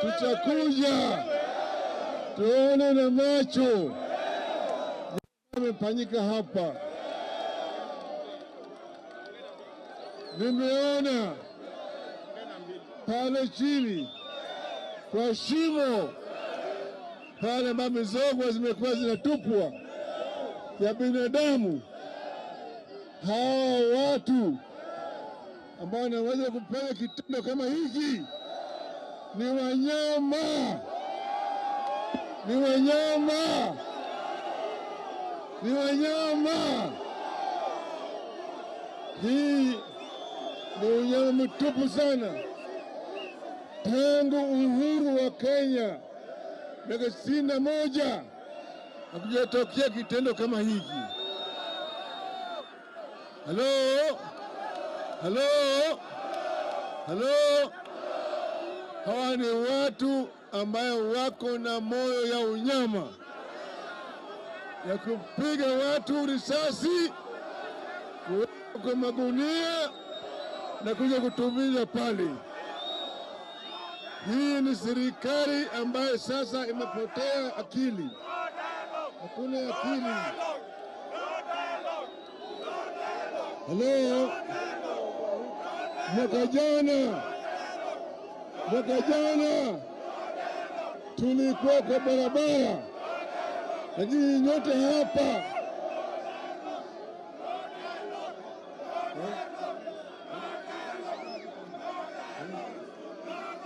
tutakuja tuone na macho yamefanyika hapa. Nimeona pale chini kwa shimo pale ambapo mizoga zimekuwa zinatupwa ya binadamu, hawa watu ambao wanaweza kufanya kitendo kama hiki ni wanyama, ni wanyama, ni wanyama. Hii ni unyama mtupu sana. Tangu uhuru wa Kenya miaka 61 hakujatokea kitendo kama hiki. Halo, halo, halo. Hawa ni watu ambayo wako na moyo ya unyama ya kupiga watu risasi, kuweka magunia na kuja kutumiza pale. Hii ni serikali ambayo sasa imepotea akili. Hakuna akili. Halo, mwaka jana tulikuwa kwa barabara, lakini nyote hapa